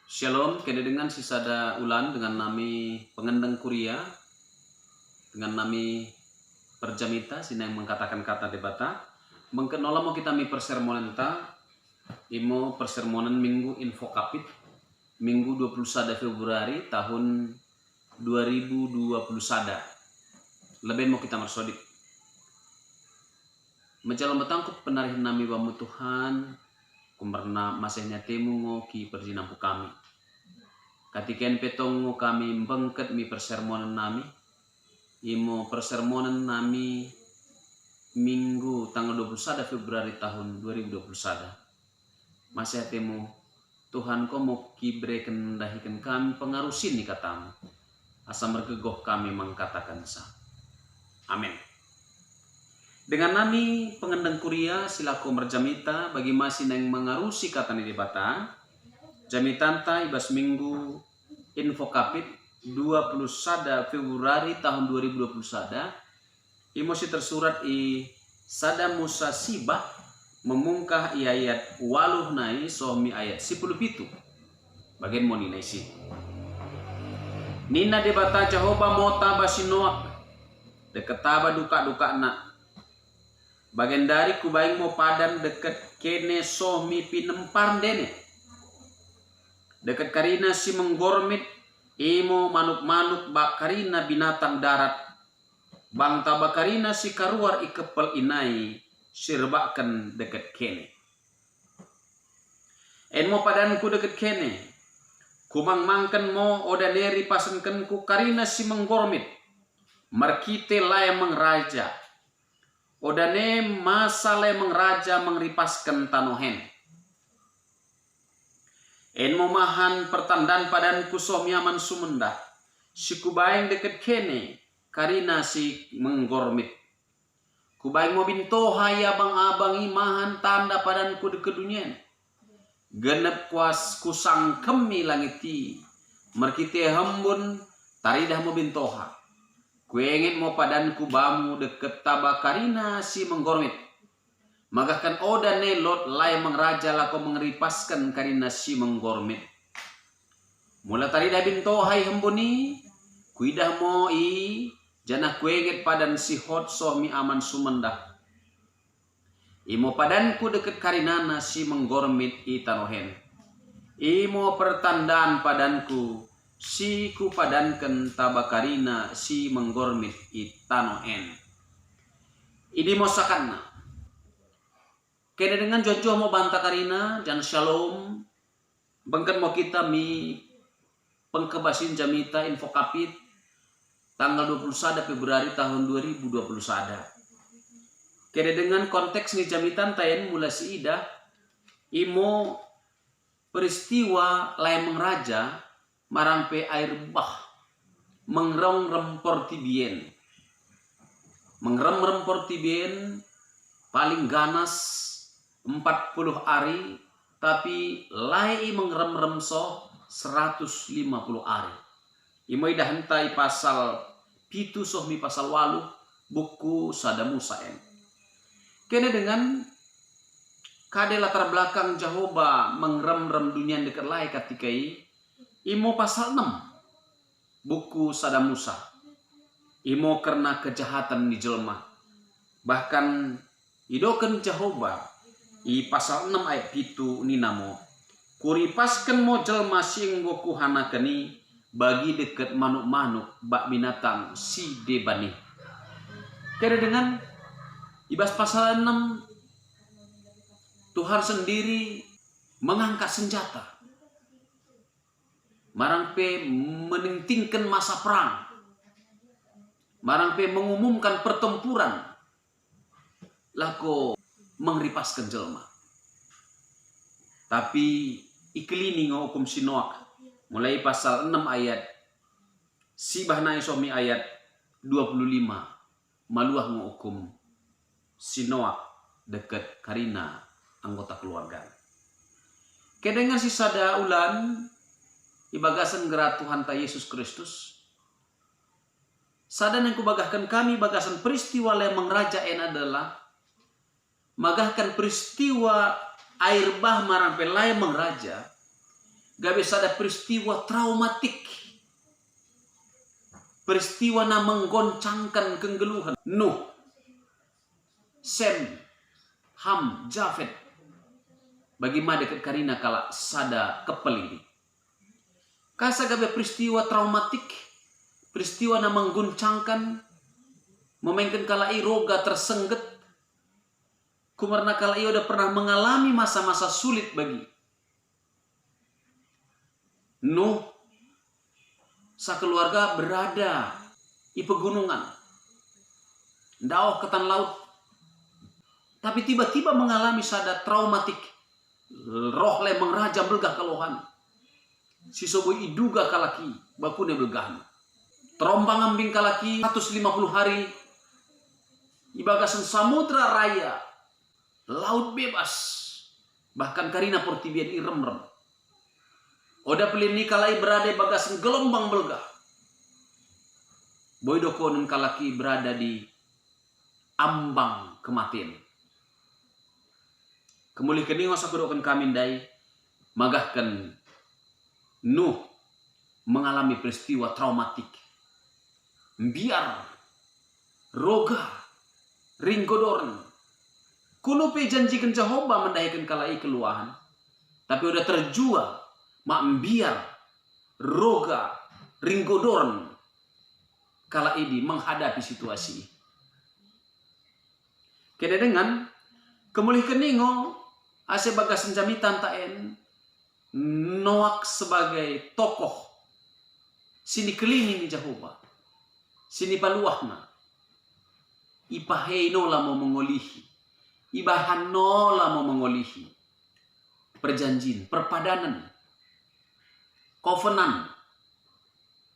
Shalom, kini dengan sisada ulan dengan nami pengendeng kuria, dengan nami perjamita, sini yang mengkatakan kata debata. Mengkenola mau kita mi persermonen ta, imo persermonen minggu info kapit, minggu 21 Februari tahun 2021. Lebih mau kita mersodik. Menjalan betangkut penarihan nami wamu Tuhan, kumberna masehnya temu ngoki perjinampu kami. Katiken petongo kami bengket mi persermonan nami. Imo persermonan nami minggu tanggal 21 Februari tahun 2021. Masih temu Tuhan ko mau kibreken dahikan kami pengarusin ni katamu. Asa mergegoh kami mengkatakan sa. Amin. Dengan nami pengendang kuria silaku merjamita bagi masih yang mengarusi kata ni debata. Jamitanta ibas minggu info kapit 21 Februari tahun 2021. Imosi tersurat i sada Musa sibah memungkah i ayat waluh nai sohmi ayat 10 pitu. Bagian moni naisi. Nina debata Jehovah mota basinoak deketaba duka-duka nak. Bagian dari kubaing mo padan deket kene sohmi pinempar dene. Dekat karina si menggormit imo manuk-manuk bak karina binatang darat. Bang tabakarina si karuar ikepel inai sirbakan dekat kene. Enmo padanku dekat kene. Kumang-mangken mo odaneri pasenken ku karina si menggormit. Markite lay mengraja. Odane masa lay mengraja mengripaskan tanohen. En momahan pertandaan padan kusom yaman sumendah. Si kubaing deket kene karina si menggormit. Kubaing mo bintoha ya abang imahan tanda padan ku deket dunyen. Genep kuas kusang kemi langiti. Merkite hembun taridah mo bintoha. Kuengit mo padan kubamu deket taba karina si menggormit. Magakan oda nelot lay mengraja lako mengeripaskan karina si menggormit. Mula tari dah bintohai hembuni, kuidah mo i janah kuenget padan si hot sohmi aman sumendah. Imo padanku deket karinana si menggormit i tanohen. Imo pertandaan padanku si ku padankan tabakarina si menggormit i tanohen. Ini mo sakana. Kene dengan jojo mau banta karina dan shalom. Bangkan mau kita mi pengkebasin jamita info kapit tanggal 21 Februari tahun 2021. Kene dengan konteks ni jamitan tayen mula si ida imo peristiwa lay mengraja marampe air bah mengrong rempor tibien. Mengrem rempor tibien paling ganas 40 hari, tapi lai mengrem-rem so 150 hari. Imoy dahentai pasal pitu sohmi pasal walu buku sada Musa en. Kene dengan kade latar belakang Jehovah mengrem-rem dunia dekat lai katikai imo pasal 6 buku sada Musa. Imo karena kejahatan di jelma. Bahkan idoken Jehovah i pasal 6 ayat pitu ni namo. Kuripaskan mo jelma singgo kuhanakani bagi dekat manuk-manuk bak binatang si debani. Kira dengan ibas pasal 6 Tuhan sendiri mengangkat senjata. Marangpe meningtingkan masa perang. Marangpe mengumumkan pertempuran. Lako mengripaskan jelma. Tapi iklini hukum sinoak mulai pasal 6 ayat sibah nai somi ayat 25 maluah hukum sinoak dekat karina anggota keluarga. Kedengan si sada ulan ibagasan gerat Tuhan ta Yesus Kristus. Sadan yang kubagahkan kami bagasan peristiwa yang mengraja en adalah magahkan peristiwa air bah marampe lay mengraja gabe sada peristiwa traumatik, peristiwa na menggoncangkan kenggeluhan. Nuh, Sem, Ham, Jafet, bagaimana dekat karina kala sada kepel ini. Kasa gabe peristiwa traumatik, peristiwa na mengguncangkan, memainkan kala roga tersengget, kumarna kala udah pernah mengalami masa-masa sulit bagi Nuh. Sakeluarga berada di pegunungan, dauh ke tan laut, tapi tiba-tiba mengalami sada traumatik, roh le mengraja belgah keluhan. Si sobo iduga kalaki bakune belgahan. Terombang ambing kalaki 150 hari ibagasan samudra raya, laut bebas, bahkan karina portibian irem-rem. Oda pelini kalai berada bagasan gelombang belgah. Boydokonen kalaki berada di ambang kematian. Kemulih keningos aku doken kami dai magahkan Nuh mengalami peristiwa traumatik. Biar roga ringgodorn kuno pe janjikan Jehovah mendahikan kalai keluahan, tapi udah terjual mambiar roga ringgodorn kala ini menghadapi situasi. Kede dengan kemulih keningo ase bagas senjamitan taen Noak sebagai tokoh sini keliling Jehovah, sini paluahna ipahei nola mau mengolihi, ibahan nola mau mengolihi perjanjian, perpadanan, covenant,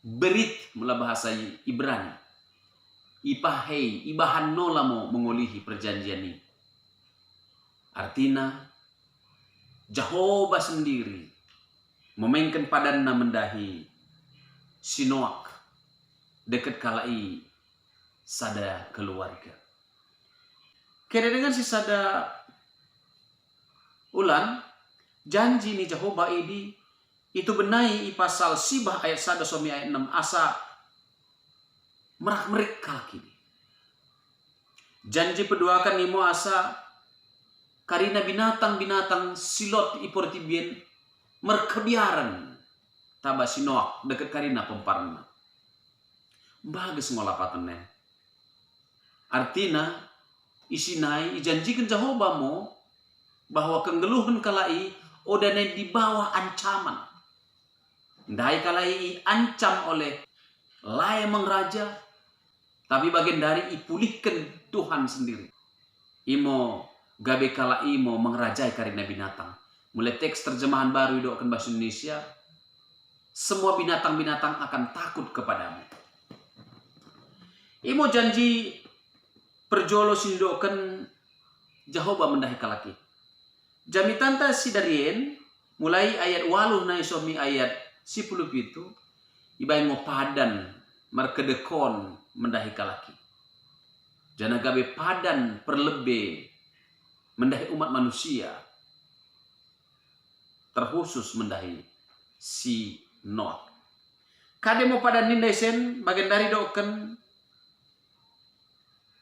berit mula bahasa Ibrani. Ipahei, ibahan nola mau mengolihi perjanjian ini. Artinya Jehovah sendiri memainkan padanna mendahi si Noak dekat kalai sada keluarga. Kira dengan si sada ulan janji ni Jehovah ini itu benai i pasal sibah ayat 1 somi ayat 6 asa merak-merik kaki. Janji peduakan nimo asa karina binatang-binatang silot i portibien merkebiaran taba si Noak dekat karina pemparna. Bagus ngolapatane. Artina isinai ijanjikan Jehovah mo bahwa kenggeluhan kalai odane di bawah ancaman. Dai kalai ancam oleh laya mengraja, tapi bagian dari ipulihkan Tuhan sendiri. Imo gabe kala imo mengerajai karina binatang. Mulai teks terjemahan baru doakan bahasa Indonesia, semua binatang-binatang akan takut kepadamu. Imo janji perjolo sindokan Jehovah mendahi kalaki. Jamitanta sidarien mulai ayat 8 na isomi ayat 10 itu ibai ngopadan markedekon mendahi kalaki. Jana gabe padan perlebe mendahi umat manusia, terkhusus mendahi si Noak. Kade mau padan nindesen bagian dari doken,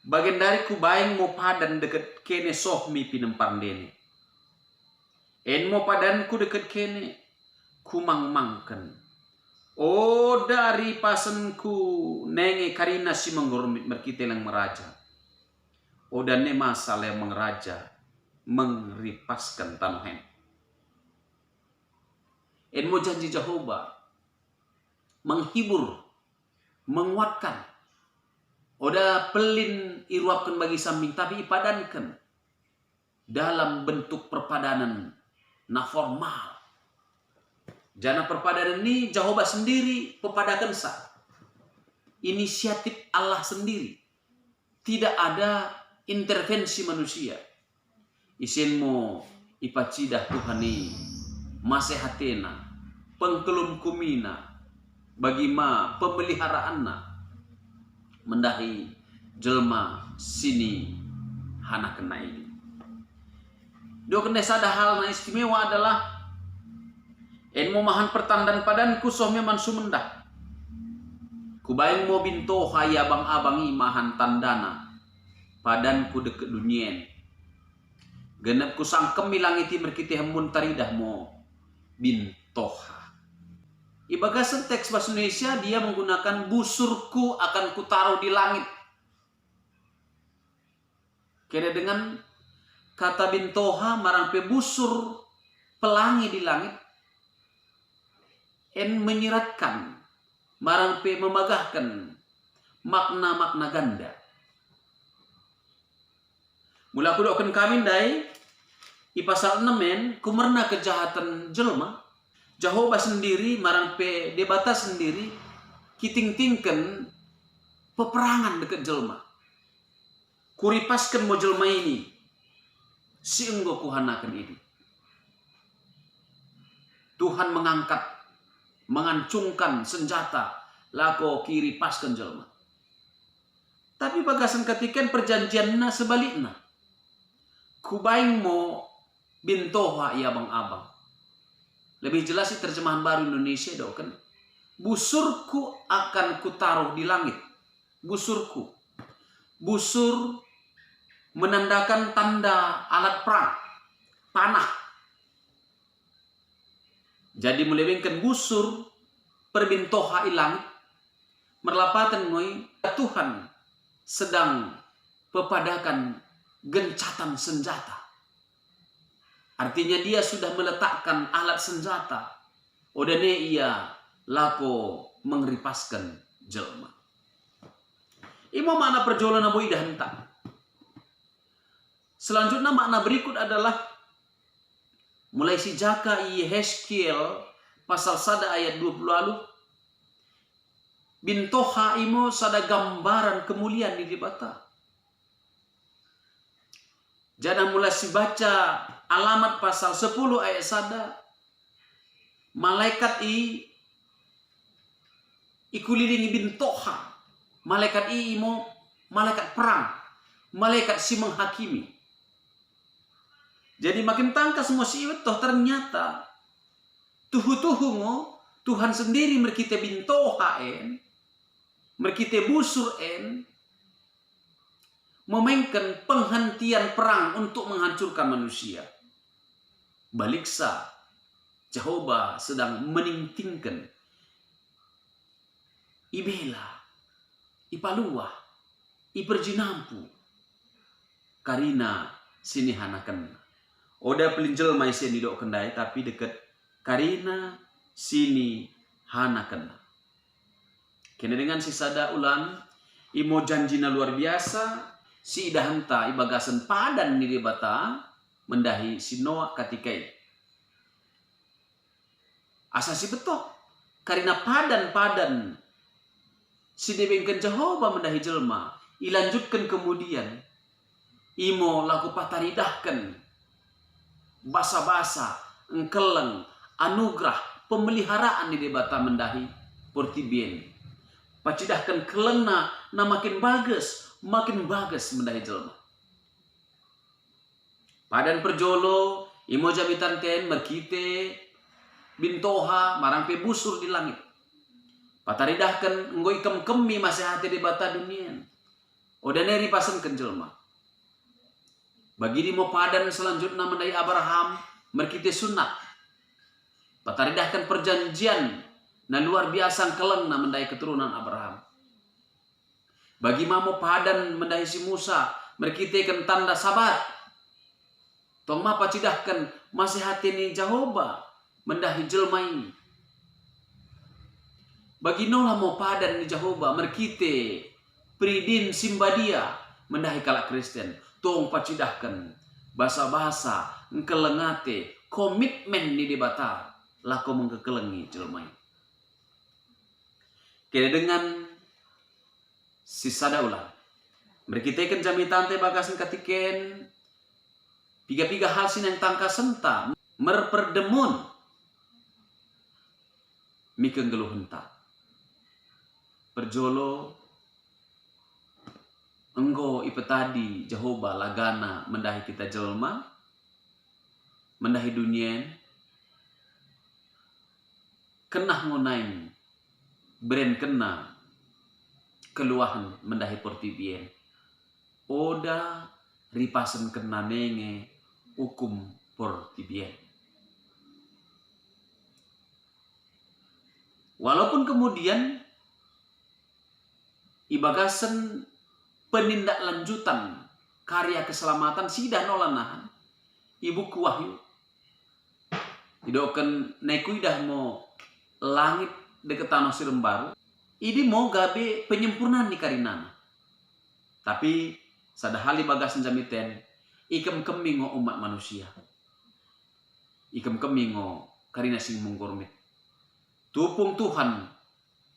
bagian dari kubaing mau padan deket kene sohmi pinempar dene. En mau padanku deket kene kumang-mangken. Oh dari pasenku nenge karina si menggormit merkitelang meraja. Oh dan ne masalah yang mengeraja mengripaskan tanuhen. En mau janji Jehovah menghibur, menguatkan. Oda pelin iruapkan bagi samping tapi ipadankan dalam bentuk perpadanan na formal. Jana perpadanan ini Jehovah sendiri pepadakan sa. Inisiatif Allah sendiri. Tidak ada intervensi manusia. Isinmo ipacidah Tuhani masehatena pengkelum kumina bagi ma pemeliharaanna mendahi jelma sini hana kena ini. Dua kena sada hal na istimewa adalah En mo mahan pertandan padanku sohmi man sumendah. Kubayang mo binto haya abang-abangi mahan tandana padanku deket dunien. Genep ku sangkem milangiti merkiti hembun taridah mo bintoha. Ibagasan teks bahasa Indonesia dia menggunakan busurku akan kutaruh di langit. Kira dengan kata bintoha marang pe busur pelangi di langit. En menyiratkan marang pe memagahkan makna-makna ganda. Mula aku doakan kami dai i pasal 6 men kumerna kejahatan jelma. Jehovah sendiri marang pe debata sendiri kiting-tingken peperangan dekat jelma. Kuripaskan mo jelma ini si enggo kuhanakan ini. Tuhan mengangkat, mengancungkan senjata lako kiri paskan jelma. Tapi bagasan ketikan perjanjianna sebaliknya. Kubaing mo bintoha ya abang-abang. Lebih jelas sih terjemahan baru Indonesia dong kan. Busurku akan kutaruh di langit. Busurku. Busur menandakan tanda alat perang. Panah. Jadi melebengkan busur perbintoha ilang. Merlapatan ngoi Tuhan sedang pepadakan gencatan senjata. Artinya dia sudah meletakkan alat senjata. Odane ia lako mengeripaskan jelma. Imo makna perjalanan Nabi dah hentak. Selanjutnya makna berikut adalah mulai si jaka Yehezkiel pasal 1 ayat 20 lalu. Bintoha imo sada gambaran kemuliaan di dibata. Jadi mulai si baca alamat pasal 10 ayat 1. Malaikat ikulilingi bintoha. Malaikat imo malaikat perang. Malaikat si menghakimi. Jadi makin tangkas semua si toh ternyata tuhu-tuhu ngo Tuhan sendiri merkite bintoha en. Merkite busur en. Memainkan penghentian perang untuk menghancurkan manusia. Baliksa, Jehovah sedang meningtingkan ibela, ipalua, iperjinampu, karina sini hanakan. Oda pelinjel maisen didok kendai tapi deket karina sini hanakan. Kena dengan sisada ulan, imo janjina luar biasa. Si idahanta ibagasan padan ni dibata mendahi si Noah katikai. Asasi betok karena padan si debengkan Jehovah mendahi jelma. Ilanjutkan kemudian imo laku pataridahkan basa-basa engkeleng anugerah pemeliharaan di debata mendahi portibien. Pacidahkan kelengna na makin bagus mendahi jelma. Padan perjolo imo jabitan ten merkite bintoha marang pe busur di langit. Pataridahkan nggo ikem kemi masih hati di bata dunia. Odaneri pasen ke jelma. Bagi di mo padan selanjutnya mendahi Abraham merkite sunat. Pataridahkan perjanjian na luar biasa keleng na mendahi keturunan Abraham. Bagi mamo padan mendahi si Musa merkitekan tanda sabat. Tong ma pacidahkan masih hati ni Jehovah mendahi jelma ini. Bagi nola mo padan ni Jehovah merkite pridin simbadia mendahi kalak Kristen. Tong pacidahkan basa-basa engkelengate komitmen ni debata lako mengkekelengi jelma ini. Kira dengan sisada ulang. Merkitekan jamitan te bagasan katiken. Piga-piga hal sin yang tangka senta. Merperdemun. Mikeng geluh henta. Perjolo. Enggo ipetadi Jehovah lagana mendahi kita jelma. Mendahi dunien. kenah ngonain beren kena keluahan mendahi portibien. Oda ripasen kena nenge hukum portibien. Walaupun kemudian ibagasen penindak lanjutan karya keselamatan sidah nolanahan ibu kuahyu idoken neku idah mau langit deket tanah Sirembaru idi mau gabe penyempurnaan di karinana. Tapi sadahali bagasan jamiten ikem kemingo umat manusia, ikem kemingo karina sing menggormit tupung Tuhan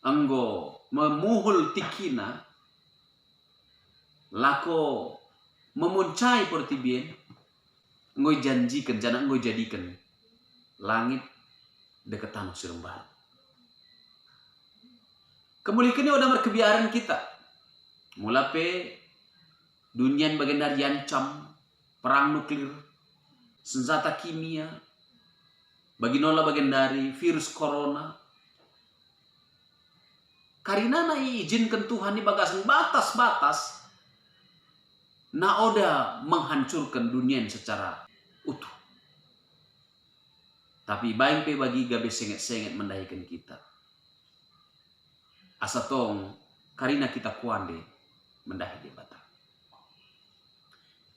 enggo memuhul tikina lako memuncai portibien enggo janjikan jana enggo jadikan langit deket tanah Sirembaru. Kemulikan ini udah berkebiaran kita mulape dunia bagian dari ancam perang nuklir, senjata kimia, baginola bagian dari virus corona. Karina na izinkan Tuhan di bagasan batas-batas na oda menghancurkan dunia secara utuh. Tapi baik pe bagi gabe senget-senget mendahikan kita. Asa tong karina kita kuande mendahi di bata.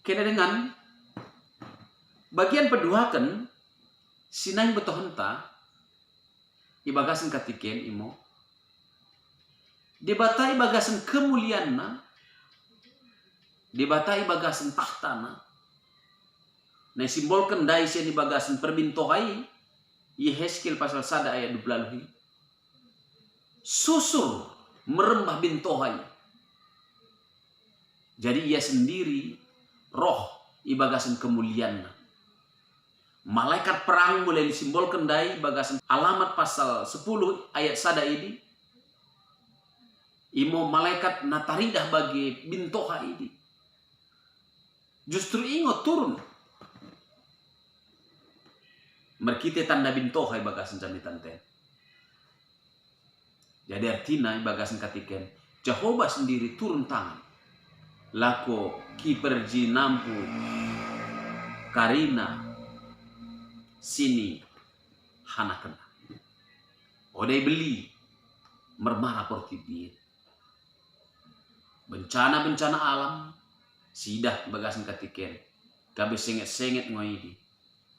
Kena dengan bagian peduakan sinang betohenta ibagasan katiken imo debatai bagasan kemuliaanna, debatai bagasan tahtana, na simbolkan dai siya di bagasan perbintohai, Yehezkiel pasal 1 ayat 20. Susur merembah bintohai. Jadi ia sendiri roh ibagasan kemuliaanna. Malaikat perang mulai disimbolkan dai bagasan alamat pasal 10 ayat 1 ini. Imo malaikat nataridah bagi bintoha ini. Justru ingo turun. Merkite tanda bintoha bagasan jamitan ten. Jadi artinya bagasan katiken Jehovah sendiri turun tangan. Lako kiperji nampu karina sini hanakena. Odai beli mermara portibien. Bencana-bencana alam sidah bagasan katiken gabe senget-senget ngoidi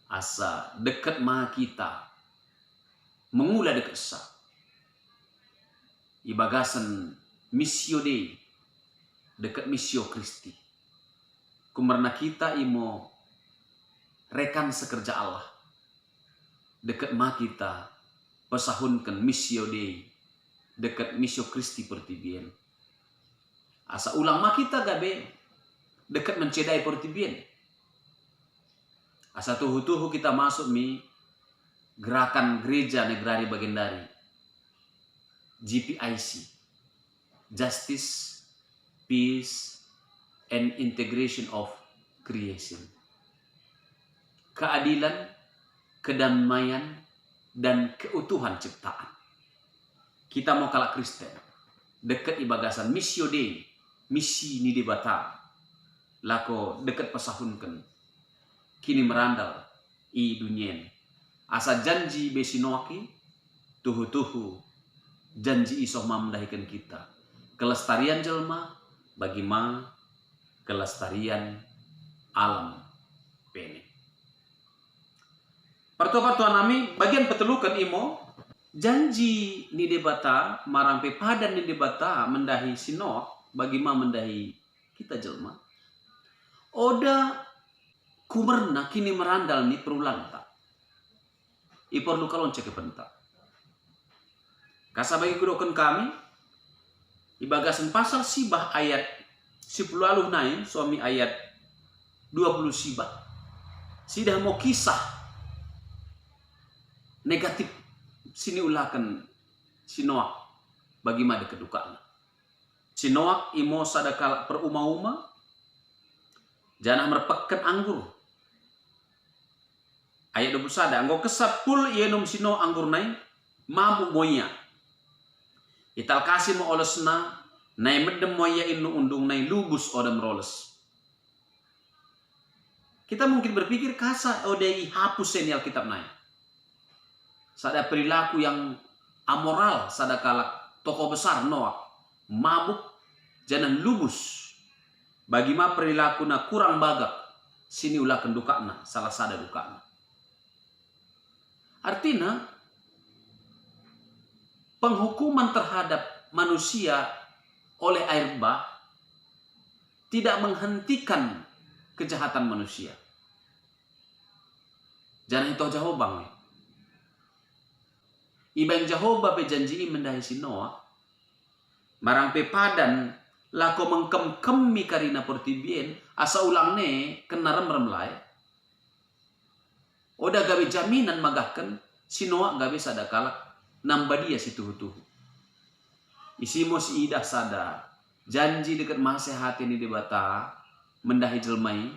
asa dekat ma kita mengula dekat sa ibagasan missio Dei dekat missio Kristi kumarna kita imo rekan sekerja Allah dekat ma kita pesahunkan missio Dei dekat missio Kristi pertibien. Asa ulang ma kita gabe dekat mencedai portibien. Asa tuhu-tuhu kita masuk mi gerakan gereja negrari bagian dari GPIC, Justice, Peace, and Integration of Creation. Keadilan, kedamaian, dan keutuhan ciptaan. Kita mau kalah Kristen. Dekat ibagasan missio Dei. Misi ni debata lako dekat pasahunkan kini merandal i dunien asa janji besinoaki tuhu-tuhu janji isoh mendahikan kita kelestarian jelma bagi ma kelestarian alam pene. Pertua-pertua nami bagian petelukan imo janji ni debata marampe padan ni debata mendahi sinok bagi ma mendahi kita jelma. Oda kumerna kini merandal ni perulang tak. I perlu kalon cek pentak. Kasa bagi kudokan kami ibagasan pasal sibah ayat 10 aluh nain suami ayat 20 sibah. Sidah mau kisah negatif sini ulakan sinoak bagi ma de kedukaan. Sinoak imo sadakala per uma-uma janah merpeken anggur. Ayat 21 anggo kesapul ienum sino anggur naik mabuk moya. Ital kasih mo olesna, nai medem moya inu undung nai lubus odem roles. Kita mungkin berpikir kasa odei hapus seni Alkitab nai. Sada perilaku yang amoral, sada kalak tokoh besar Noah, mabuk jangan lubus. Bagaimana perilaku na kurang bagak, sini ulah kendukakna, salah sada dukakna. Artinya, penghukuman terhadap manusia oleh air bah tidak menghentikan kejahatan manusia. Jangan itu jauh bang. Ibang Jehovah bejanji mendahi si Noah, marang pe padan lako mengkem-kemi karina portibien asa ulang ne kena rem-rem lai. Oda gawe jaminan magahkan si Noah gawe sada kalak nambah dia si tuhu-tuhu. Isimo si idah sada janji dekat masehati ni debata mendahi jelmai.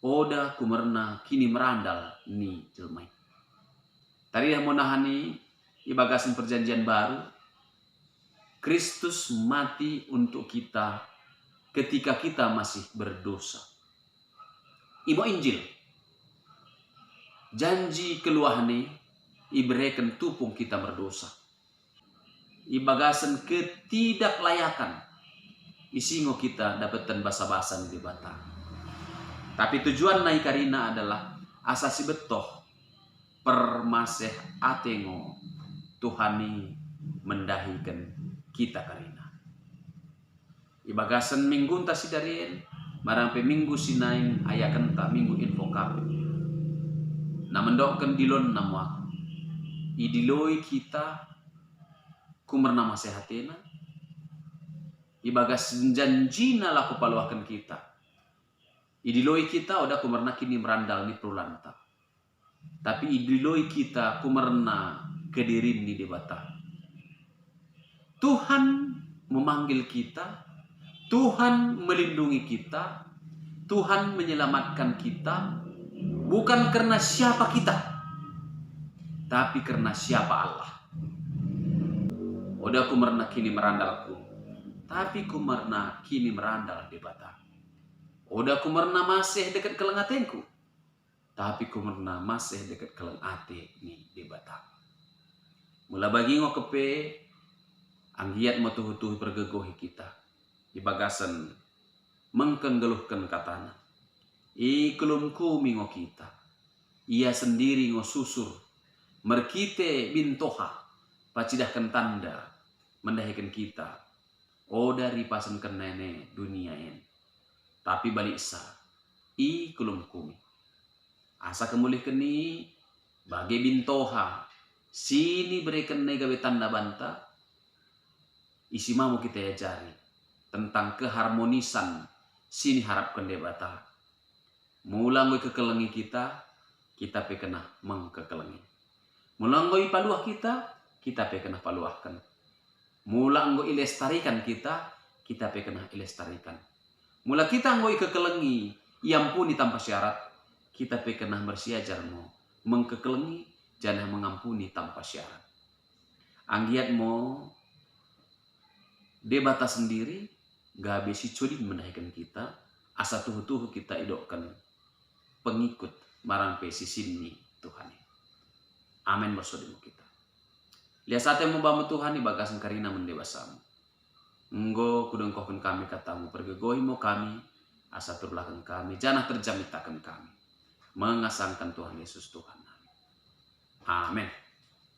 Oda kumerna kini merandal ni jelmai. Tadi yang mau nahani ibagasan perjanjian baru. Kristus mati untuk kita ketika kita masih berdosa. Imo Injil. Janji keluahani iberikan tupung kita berdosa. Ibagasan ketidaklayakan. Isingo kita dapetan basa-basa di debata. Tapi tujuan naik karina adalah asasi betoh permaseh atengo Tuhani mendahikan kita karina. Ibagasan minggu entah si darien marampe minggu sinain ayakan tak minggu info kape. Na mendokkan dilon namwa. Idiloi kita kumerna masehatena. Ibagas janjina laku paluakan kita. Idiloi kita oda kumerna kini merandal ni prulanta. Tapi idiloi kita kumerna kedirin ni debata. Tuhan memanggil kita, Tuhan melindungi kita, Tuhan menyelamatkan kita, bukan karena siapa kita, tapi karena siapa Allah. Oda kumerna kini merandalku, tapi kumerna kini merandal debata. Oda kumerna masih dekat kelengatenku, tapi kumerna masih dekat kelengate ni debata. Mula bagi ngokepe anggiat matuh-tuh pergegohi kita. Ibagasan mengkenggeluhkan katana. Ikelumku mingo kita. Ia sendiri ngosusur. Merkite bintoha. Pacidahkan tanda. Mendahikan kita. O dari pasan kenene dunia ini. Tapi balik sa. Ikelumku mi. Asa kemulih keni. Bagi bintoha. Sini berikan negawe tanda banta. Isi mau kita ajari tentang keharmonisan sini harapkan debata. Mulangoi kekelengi kita pe kena mengkekelengi. Mulangoi paluah kita pe kena paluahkan. Mulangoi ilestarikan kita pe kena ilestarikan. Mula kita ngoi kekelengi, iampuni tanpa syarat, kita pe kena bersiajar mo mengkekelengi, jangan mengampuni tanpa syarat. Anggiat mo debata sendiri gak besi codin menaikkan kita asa tuhu-tuhu kita idokkan pengikut marang pesi sini Tuhan. Amin bersodimu kita. Lihat saat yang membamu Tuhan ibagasan karina mendebasamu. Enggo kudengkohkan kami katamu pergegohimu kami asa terbelakang kami jangan terjamitakan kami mengasangkan Tuhan Yesus Tuhan. Amin.